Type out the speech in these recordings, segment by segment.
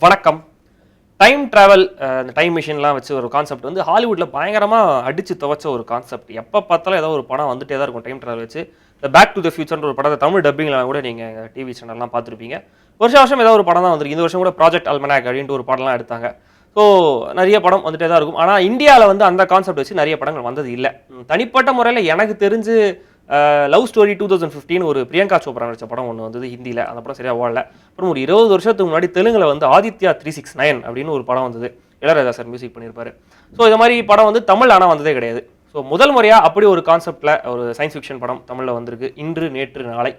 வணக்கம். Time travel இந்த time மிஷின்லாம் வச்சு ஒரு கான்செப்ட் வந்து ஹாலிவுட்ல பயங்கரமாக அடித்து துவச்ச ஒரு கான்செப்ட். எப்போ பார்த்தாலும் ஏதோ ஒரு படம் வந்துட்டே தான் இருக்கும் டைம் டிராவல் வச்சு. இந்த பேக் டு த ஃபியூச்சர்ன்ற ஒரு படத்தை தமிழ் டப்பிங்லாம் கூட நீங்கள் டிவி சேனல்லாம் பார்த்துருப்பீங்க. வருஷம் ஏதாவது ஒரு படம் தான் வந்திருக்கு. இந்த வருஷம் கூட ப்ராஜெக்ட் அல்மனாக் அப்படின்ட்டு ஒரு படம்லாம் எடுத்தாங்க. ஸோ நிறைய படம் வந்துட்டே தான் இருக்கும். ஆனால் இந்தியாவில் வந்து அந்த கான்செப்ட் வச்சு நிறைய படங்கள் வந்தது இல்லை. தனிப்பட்ட முறையில் எனக்கு தெரிஞ்சு லவ் ஸ்டோரி 2015 ஒரு பிரியங்கா சோப்ரா நடிச்ச படம் ஒன்று வந்தது ஹிந்தியில். அந்த படம் சரியாக ஓடல. அப்புறம் ஒரு 20 வருஷத்துக்கு முன்னாடி தெலுங்குல வந்து ஆதித்யா 369 அப்படின்னு ஒரு படம் வந்தது. இளையராஜா சார் மியூசிக் பண்ணியிருப்பாரு. ஸோ இந்த மாதிரி படம் வந்து தமிழ் ஆனால் வந்ததே கிடையாது. ஸோ முதல் முறையாக அப்படி ஒரு கான்செப்டில் ஒரு சயின்ஸ் ஃபிக்ஷன் படம் தமிழில் வந்திருக்கு. இன்று நேற்று நாளை.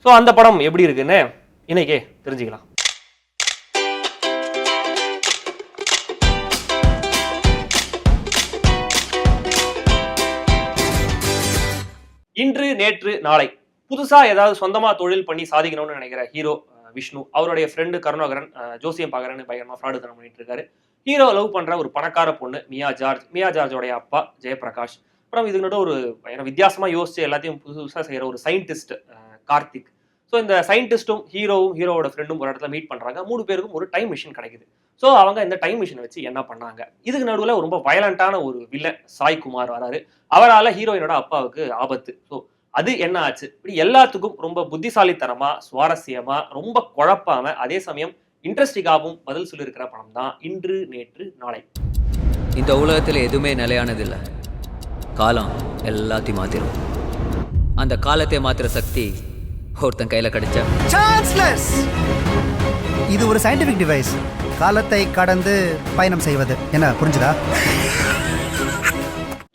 ஸோ அந்த படம் எப்படி இருக்குன்னு இன்னைக்கே தெரிஞ்சுக்கலாம். இன்று நேற்று நாளை புதுசா ஏதாவது சொந்தமா தொழில் பண்ணி சாதிக்கணும்னு நினைக்கிற ஹீரோ விஷ்ணு, அவருடைய ஃப்ரெண்டு கருணாகரன் ஜோசியம் பாக்குறேன்னு பயங்கரமா ஃப்ராடு தனம் பண்ணிட்டு இருக்காரு. ஹீரோ லவ் பண்ற ஒரு பணக்கார பொண்ணு மியா ஜார்ஜோடைய அப்பா ஜெயபிரகாஷ். அப்புறம் இதுக்கு நடுவு ஒரு வித்தியாசமா யோசிச்சு எல்லாத்தையும் புதுசா செய்யற ஒரு சயின்டிஸ்ட் கார்த்திக். ஸோ இந்த சயின்டிஸ்டும் ஹீரோவோட ஃப்ரெண்டும் ஒரு இடத்துல மீட் பண்றாங்க. 3 பேருக்கும் ஒரு டைம் மிஷின் கிடைக்குது. ஸோ அவங்க இந்த டைம் மிஷினை வச்சு என்ன பண்ணாங்க? இதுக்கு நடுவில் ரொம்ப வயலண்டான ஒரு வில்லன் சாய்குமார் வராரு. அவரால் ஹீரோயினோட அப்பாவுக்கு ஆபத்து. ஸோ அது என்ன ஆச்சு? இப்படி எல்லாத்துக்கும் ரொம்ப புத்திசாலித்தனமா, சுவாரஸ்யமா, ரொம்ப குழப்பாம, அதே சமயம் இன்ட்ரெஸ்டிங்காகவும் பதில் சொல்லியிருக்கிற படம் தான் இன்று நேற்று நாளை. இந்த உலகத்தில் எதுவுமே நிலையானதில்லை. காலம் எல்லாத்தையும் மாத்திரும். அந்த காலத்தை மாத்திர சக்தி ஒருத்தன் கையில கிடைச்சா சான்ஸ்லெஸ். இது ஒரு சயின்டிபிக் டிவைஸ். காலத்தை கடந்து பயணம் செய்வது. என்ன புரிஞ்சுதா?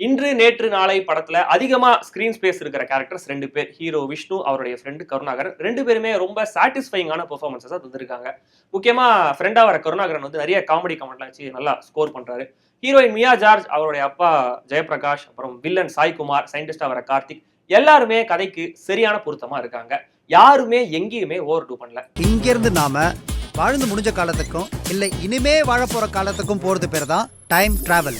இன்று நேற்று நாளை படத்துல அதிகமா ஸ்கிரீன் ஸ்பேஸ் இருக்கிற கேரக்டர்ஸ் 2 பேர். ஹீரோ விஷ்ணு, அவருடைய ஃப்ரெண்டு கருணாகரன். 2 பேருமே ரொம்ப சாட்டிஸ்ஃபைங்கான பெர்ஃபார்மன்ஸஸா தந்திருக்காங்க. முக்கியமா ஃப்ரெண்டா வர கருணாகரன் வந்து நிறைய காமெடி கமெண்ட்லாம் வச்சு நல்லா ஸ்கோர் பண்றாரு. ஹீரோயின் மியா ஜார்ஜ், அவருடைய அப்பா ஜெயபிரகாஷ், அப்புறம் வில்லன் சாய்குமார், சயின்டிஸ்டா வர கார்த்திக், எல்லாருமே கதைக்கு சரியான பொருத்தமா இருக்காங்க. யாருமே எங்கேயுமே ஓவர் டூ பண்ணல. இங்கிருந்து நாம வாழ்ந்து முடிஞ்ச காலத்துக்கும் இல்லை இனிமே வாழ போற காலத்துக்கும் போறது பேர் தான் டைம் டிராவல்.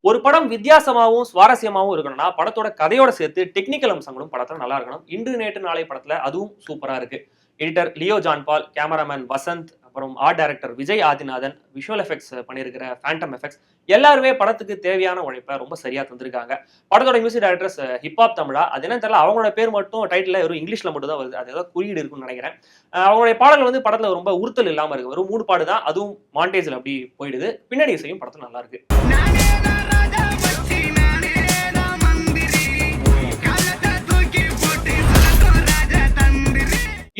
ஒரு படம் வித்தியாசமாகவும் சுவாரஸ்யமாகவும் இருக்கணும்னா படத்தோட கதையோட சேர்த்து டெக்னிக்கல் அம்சங்களும் படத்துல நல்லா இருக்கணும். இன்று நேற்று நாளை படத்துல அதுவும் சூப்பரா இருக்கு. எடிட்டர் லியோ ஜான்பால், கேமராமேன் வசந்த், அப்புறம் art director Vijay Adhinathan, visual effects பண்ணியிருக்கிற ஃபேண்டம் எஃபெக்ட்ஸ், எல்லாருமே படத்துக்கு தேவையான உழைப்பை ரொம்ப சரியா தந்திருக்காங்க. படத்தோட மியூசிக் டைரக்டர்ஸ் ஹிப்ஹாப் தமிழா, அது என்ன தெரியல, அவங்களோட பேர் மட்டும் டைட்டில் வெறும் இங்கிலீஷ்ல மட்டும் தான் வருது. அது ஏதோ குறியீடு இருக்குன்னு நினைக்கிறேன். அவங்களுடைய பாடல்கள் வந்து படத்துல ரொம்ப உறுத்தல் இல்லாம இருக்கு. வெறும் 3 பாடு தான், அதுவும் மாண்டேஜ்ல அப்படி போயிடுது. பின்னணி இசையும் படத்துல நல்லா இருக்கு.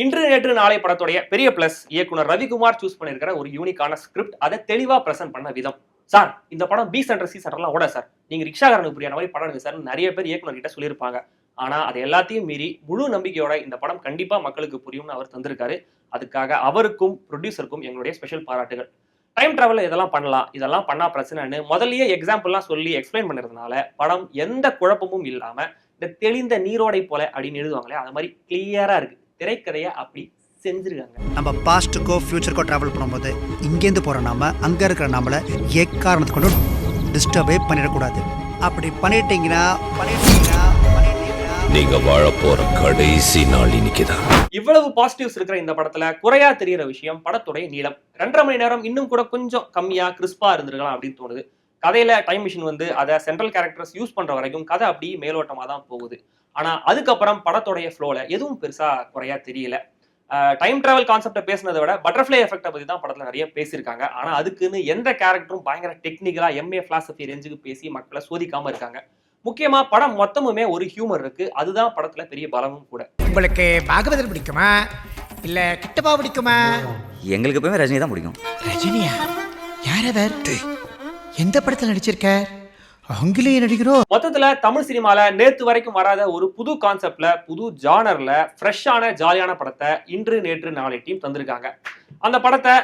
இன்று நேற்று நாளை படத்துடைய பெரிய பிளஸ் இயக்குனர் ரவிக்குமார் சூஸ் பண்ணிருக்கிற ஒரு யூனிக்கான ஸ்கிரிப்ட். அதை தெளிவா பிரசன்ட் பண்ண விதம். சார், இந்த படம் பி சென்டர் சி சென்டர்லாம் ஓட சார், நீங்க ரிக்ஷாகாரனுக்கு புரியாத மாதிரி படம் எடுங்க சார் நிறைய பேர் இயக்குனர் கிட்ட சொல்லியிருப்பாங்க. ஆனா அது எல்லாத்தையும் மீறி முழு நம்பிக்கையோட இந்த படம் கண்டிப்பா மக்களுக்கு புரியும்னு அவர் தந்திருக்காரு. அதுக்காக அவருக்கும் ப்ரொடியூசருக்கும் எங்களுடைய ஸ்பெஷல் பாராட்டுகள். டைம் டிராவல் இதெல்லாம் பண்ணலாம், இதெல்லாம் பண்ணா பிரச்சனைன்னு முதல்லயே எக்ஸாம்பிள்லாம் சொல்லி எக்ஸ்பிளைன் பண்ணிருந்தனால படம் எந்த குழப்பமும் இல்லாம இந்த தெளிந்த நீரோடை போல அப்படின்னு எழுதுவாங்களே, அது மாதிரி கிளியரா இருக்கு. திரைக்கதையை அப்படி செஞ்சிருக்காங்க. நம்ம பாஸ்ட்டுக்கோ ஃபியூச்சருக்கோ டிராவல் பண்ணும்போது இங்கேருந்து போற நாம அங்க இருக்கிற நாமளை எக்காரணத்தை கொண்டு டிஸ்டர்பே பண்ணிடக்கூடாது. அப்படி பண்ணிட்டீங்கன்னா நீங்க வாழ போற கடைசி நாள் இன்னைக்குதான். இவ்வளவு பாசிட்டிவ்ஸ் இருக்கிற இந்த படத்துல குறையா தெரிகிற விஷயம் படத்துடைய நீளம். 2.5 மணி நேரம் இன்னும் கூட கொஞ்சம் கம்மியா கிறிஸ்பா இருந்திருக்கலாம் அப்படின்னு தோணுது. கதையில டைம் மிஷின் வந்து அதை சென்ட்ரல் கேரக்டர்ஸ் யூஸ் பண்ற வரைக்கும் கதை அப்படி மேலோட்டமா தான் போகுது. ஆனா அதுக்கப்புறம் படத்தோடைய ஃப்ளோல எதுவும் பெருசா குறையா தெரியல. டைம் டிராவல் கான்செப்டை பேசினதை விட பட்டர்ஃப்ளை எஃபெக்டை பத்தி தான் படத்துல நிறைய பேசியிருக்காங்க. ஆனா அதுக்குன்னு எந்த கேரக்டரும் பயங்கர டெக்னிக்கலா எம்ஏ பிலாசபி ரேஞ்சுக்கு பேசி மக்களை சோதிக்காம இருக்காங்க. முக்கியமா படம் மொத்தமுமே ஒரு ஹியூமர் இருக்கு. அதுதான் படத்துல பெரிய பலமும் கூட. உங்களுக்கு பாகவதர் பிடிக்குமா இல்ல கிட்டப்பா பிடிக்குமா? எங்களுக்கு எப்பவுமே ரஜினி தான் பிடிக்கும். ரஜினியா? யார் அவர்? எந்த படத்துல நடிச்சிருக்க? ஆங்கிலேய நடிகரோ? மொத்தத்துல தமிழ் சினிமால நேத்து வரைக்கும் வராத ஒரு புது கான்செப்ட்ல, புது ஜானர்ல ஃப்ரெஷ்ஷான ஜாலியான படத்தை இன்று நேற்று நாளை டீம் தந்திருக்காங்க. அந்த படத்தை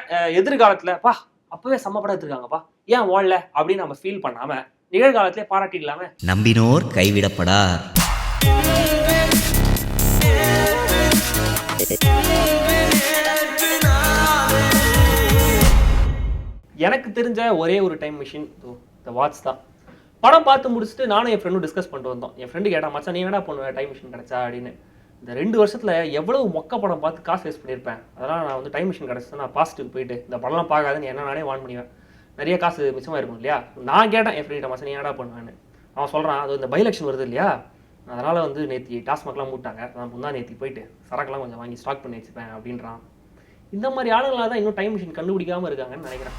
எதிர்காலத்துல பா அப்பவே செம்ம படம் எடுத்திருக்காங்கப்பா, ஏன் ஓடல அப்படின்னு நம்ம ஃபீல் பண்ணாம நிகழ்காலத்திலே பாராட்டிடலாமே. நம்பினோர் கைவிடப்படார். எனக்கு தெரிஞ்ச ஒரே ஒரு டைம் மிஷின் த வாட்ச் தான். படம் பார்த்து முடிச்சுட்டு நானும் என் ஃப்ரெண்டும் டிஸ்கஸ் பண்ணிட்டு வந்தோம். என் ஃப்ரெண்டு கேட்டா, மச்சான் நீ என்னடா பண்ணுவேன் டைம் மிஷின் கிடைச்சா அப்படின்னு. இந்த 2 வருஷத்துல எவ்வளவு மொக்க படம் பார்த்து காசு வேஸ்ட் பண்ணியிருப்பேன். அதெல்லாம் நான் வந்து டைம் மிஷின் கிடைச்சா நான் பாசிட்டிவ் போயிட்டு இந்த படம்லாம் பார்க்காதுன்னு என்ன நானே வான் பண்ணுவேன். நிறைய காசு மிச்சமாக இருக்கும் இல்லையா. நான் கேட்டேன் என் ஃப்ரெண்ட, மச்சான் நீ என்னடா பண்ணுவேன்னு. அவன் சொல்கிறான், அது இந்த பை எலெக்ஷன் வருது இல்லையா, அதனால் வந்து நேற்று டாஸ்மாக்லாம் மூட்டாங்க, நான் முந்தா நேற்று போயிட்டு சரக்குலாம் கொஞ்சம் வாங்கி ஸ்டாக் பண்ணி வச்சுப்பேன் அப்படின்றான். இந்த மாதிரி ஆளுங்களாக தான் இன்னும் டைம் மிஷின் கண்டுபிடிக்காமல் இருக்காங்கன்னு நினைக்கிறேன்.